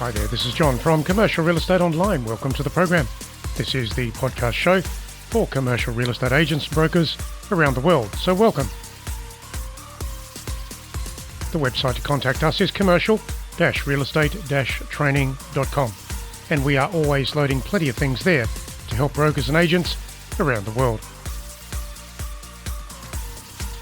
Hi there, this is John from Commercial Real Estate Online. Welcome to the program. This is the podcast show for commercial real estate agents and brokers around the world, so welcome. The website to contact us is commercial-realestate-training.com, and we are always loading plenty of things there to help brokers and agents around the world.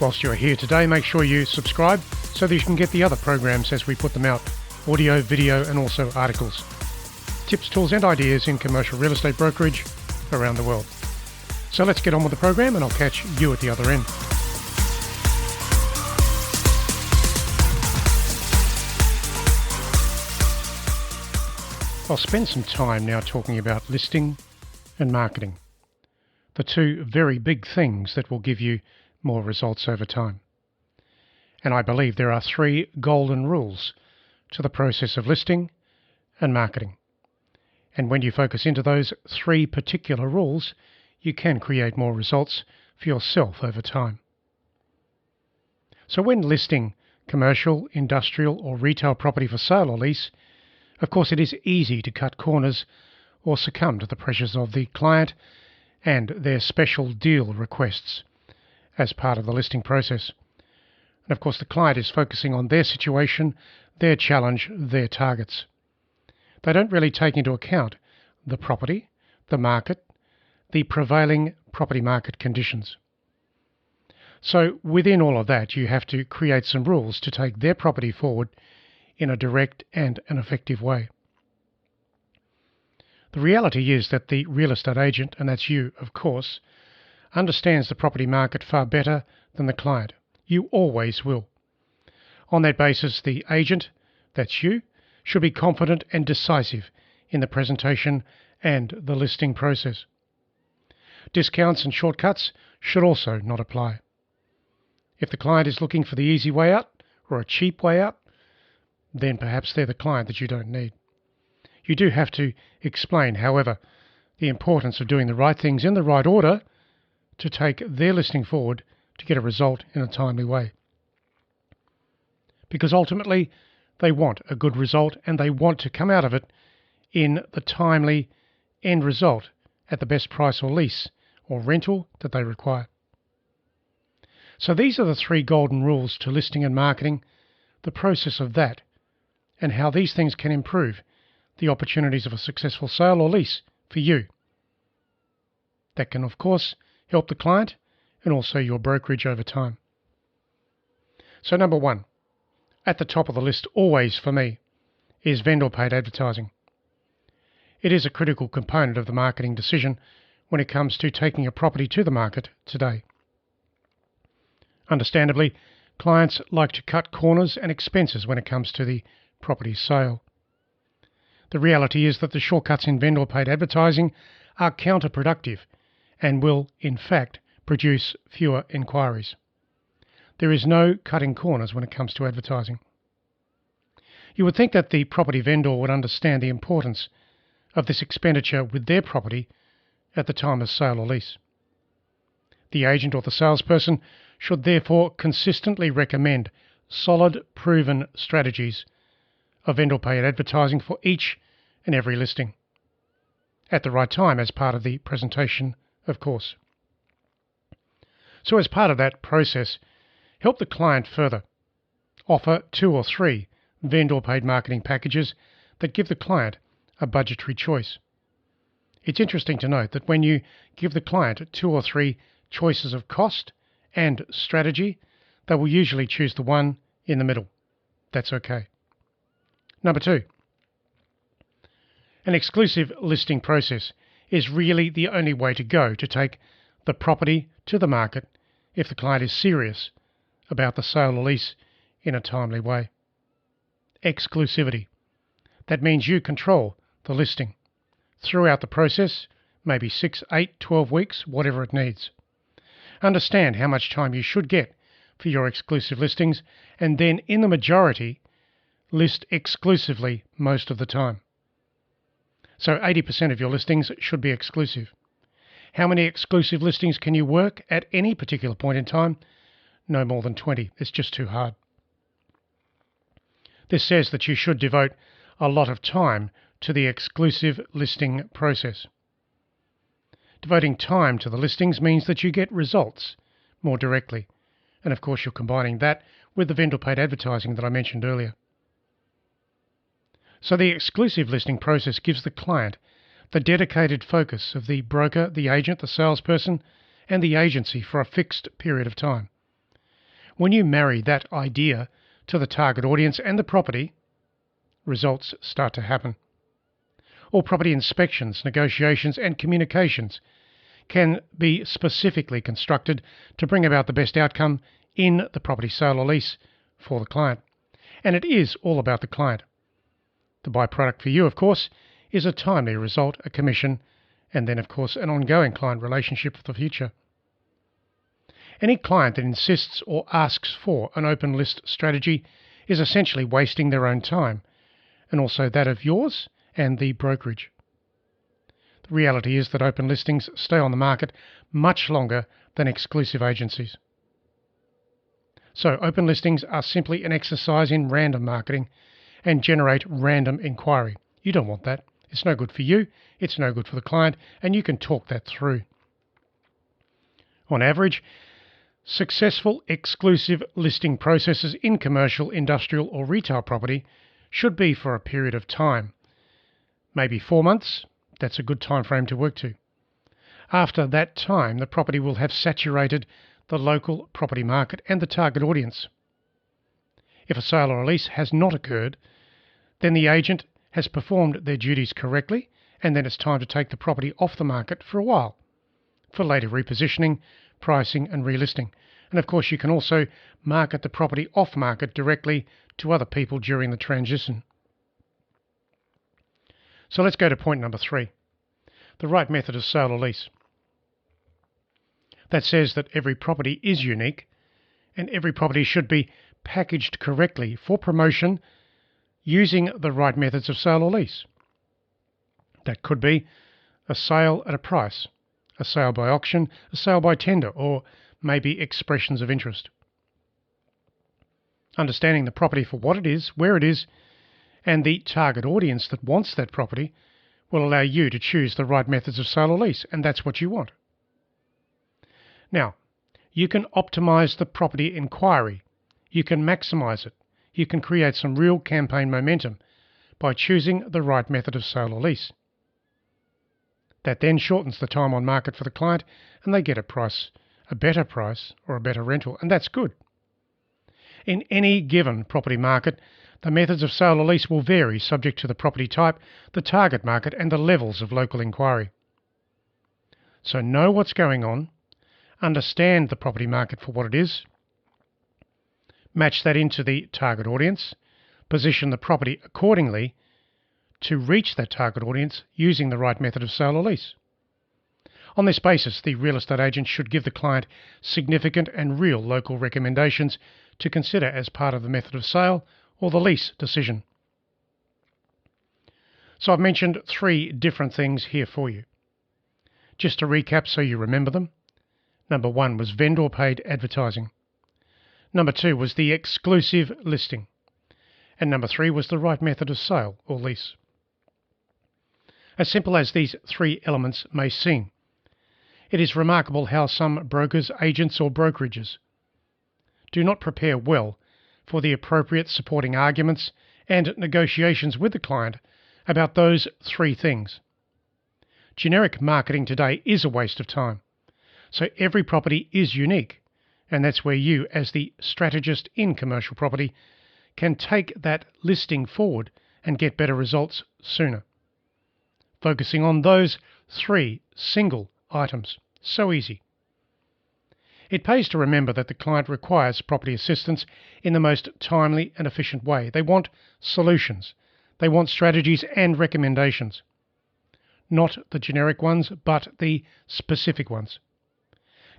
Whilst you're here today, make sure you subscribe so that you can get the other programs as we put them out, audio, video, and also articles. Tips, tools, and ideas in commercial real estate brokerage around the world. So let's get on with the program, and I'll catch you at the other end. I'll spend some time now talking about listing and marketing, the two very big things that will give you more results over time. And I believe there are three golden rules to the process of listing and marketing. And when you focus into those three particular rules, you can create more results for yourself over time. So when listing commercial, industrial, or retail property for sale or lease, of course it is easy to cut corners or succumb to the pressures of the client and their special deal requests as part of the listing process. And of course the client is focusing on their situation, their challenge, their targets. They don't really take into account the property, the market, the prevailing property market conditions. So within all of that, you have to create some rules to take their property forward in a direct and an effective way. The reality is that the real estate agent, and that's you, of course, understands the property market far better than the client. You always will. On that basis, the agent, that's you, should be confident and decisive in the presentation and the listing process. Discounts and shortcuts should also not apply. If the client is looking for the easy way out or a cheap way out, then perhaps they're the client that you don't need. You do have to explain, however, the importance of doing the right things in the right order to take their listing forward to get a result in a timely way. Because ultimately, they want a good result and they want to come out of it in the timely end result at the best price or lease or rental that they require. So these are the three golden rules to listing and marketing, the process of that, and how these things can improve the opportunities of a successful sale or lease for you. That can, of course, help the client and also your brokerage over time. So number one, at the top of the list always for me, is vendor-paid advertising. It is a critical component of the marketing decision when it comes to taking a property to the market today. Understandably, clients like to cut corners and expenses when it comes to the property sale. The reality is that the shortcuts in vendor-paid advertising are counterproductive and will, in fact, produce fewer inquiries. There is no cutting corners when it comes to advertising. You would think that the property vendor would understand the importance of this expenditure with their property at the time of sale or lease. The agent or the salesperson should therefore consistently recommend solid, proven strategies of vendor-paid advertising for each and every listing, at the right time as part of the presentation, of course. So as part of that process, help the client further. Offer 2 or 3 vendor-paid marketing packages that give the client a budgetary choice. It's interesting to note that when you give the client 2 or 3 choices of cost and strategy, they will usually choose the one in the middle. That's okay. Number 2, an exclusive listing process is really the only way to go to take the property to the market if the client is serious about the sale or lease in a timely way. Exclusivity. That means you control the listing throughout the process, maybe 6, 8, 12 weeks, whatever it needs. Understand how much time you should get for your exclusive listings, and then in the majority, list exclusively most of the time. So 80% of your listings should be exclusive. How many exclusive listings can you work at any particular point in time? No more than 20. It's just too hard. This says that you should devote a lot of time to the exclusive listing process. Devoting time to the listings means that you get results more directly. And of course, you're combining that with the vendor-paid advertising that I mentioned earlier. So the exclusive listing process gives the client the dedicated focus of the broker, the agent, the salesperson, and the agency for a fixed period of time. When you marry that idea to the target audience and the property, results start to happen. All property inspections, negotiations, and communications can be specifically constructed to bring about the best outcome in the property sale or lease for the client. And it is all about the client. The byproduct for you, of course, is a timely result, a commission, and then, of course, an ongoing client relationship for the future. Any client that insists or asks for an open list strategy is essentially wasting their own time, and also that of yours and the brokerage. The reality is that open listings stay on the market much longer than exclusive agencies. So open listings are simply an exercise in random marketing and generate random inquiry. You don't want that. It's no good for you, it's no good for the client, and you can talk that through. On average, successful exclusive listing processes in commercial, industrial, or retail property should be for a period of time. Maybe 4 months, that's a good time frame to work to. After that time, the property will have saturated the local property market and the target audience. If a sale or a lease has not occurred, then the agent has performed their duties correctly, and then it's time to take the property off the market for a while, for later repositioning, pricing and relisting. And of course you can also market the property off market directly to other people during the transition. So let's go to point number 3, the right method of sale or lease. That says that every property is unique and every property should be packaged correctly for promotion using the right methods of sale or lease. That could be a sale at a price, a sale by auction, a sale by tender, or maybe expressions of interest. Understanding the property for what it is, where it is, and the target audience that wants that property will allow you to choose the right methods of sale or lease, and that's what you want. Now, you can optimize the property inquiry. You can maximize it. You can create some real campaign momentum by choosing the right method of sale or lease. That then shortens the time on market for the client, and they get a better price or a better rental, and that's good. In any given property market, the methods of sale or lease will vary subject to the property type, the target market, and the levels of local inquiry. So know what's going on, understand the property market for what it is, match that into the target audience, position the property accordingly to reach that target audience using the right method of sale or lease. On this basis, the real estate agent should give the client significant and real local recommendations to consider as part of the method of sale or the lease decision. So I've mentioned 3 different things here for you. Just to recap so you remember them. Number 1 was vendor-paid advertising. Number 2 was the exclusive listing. And number 3 was the right method of sale or lease. As simple as these 3 elements may seem, it is remarkable how some brokers, agents or brokerages do not prepare well for the appropriate supporting arguments and negotiations with the client about those 3 things. Generic marketing today is a waste of time. So every property is unique, and that's where you, as the strategist in commercial property, can take that listing forward and get better results sooner. Focusing on those 3 single items. So easy. It pays to remember that the client requires property assistance in the most timely and efficient way. They want solutions. They want strategies and recommendations. Not the generic ones, but the specific ones.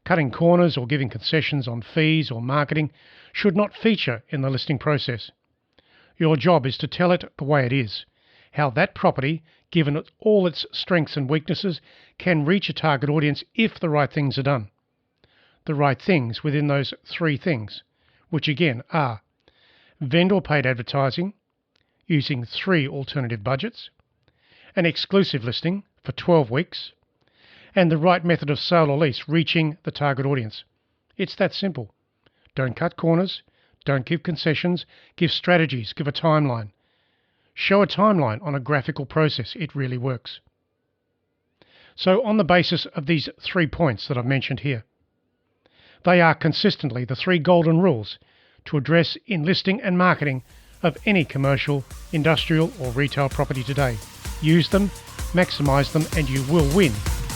Cutting corners or giving concessions on fees or marketing should not feature in the listing process. Your job is to tell it the way it is, how that property, given all its strengths and weaknesses, can reach a target audience if the right things are done. The right things within those 3 things, which again are vendor-paid advertising, using 3 alternative budgets, an exclusive listing for 12 weeks, and the right method of sale or lease reaching the target audience. It's that simple. Don't cut corners, don't give concessions, give strategies, give a timeline. Show a timeline on a graphical process. It really works. So on the basis of these 3 points that I've mentioned here, they are consistently the 3 golden rules to address in listing and marketing of any commercial, industrial or retail property today. Use them, maximise them, and you will win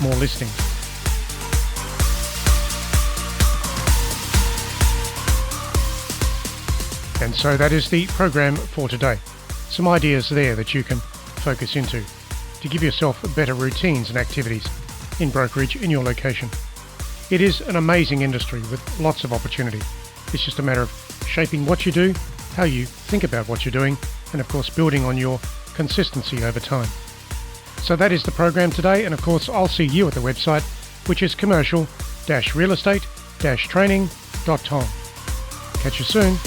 more listings. And so that is the program for today. Some ideas there that you can focus into to give yourself better routines and activities in brokerage in your location. It is an amazing industry with lots of opportunity. It's just a matter of shaping what you do, how you think about what you're doing, and of course building on your consistency over time. So that is the program today, and of course I'll see you at the website, which is commercial-realestate-training.com. Catch you soon.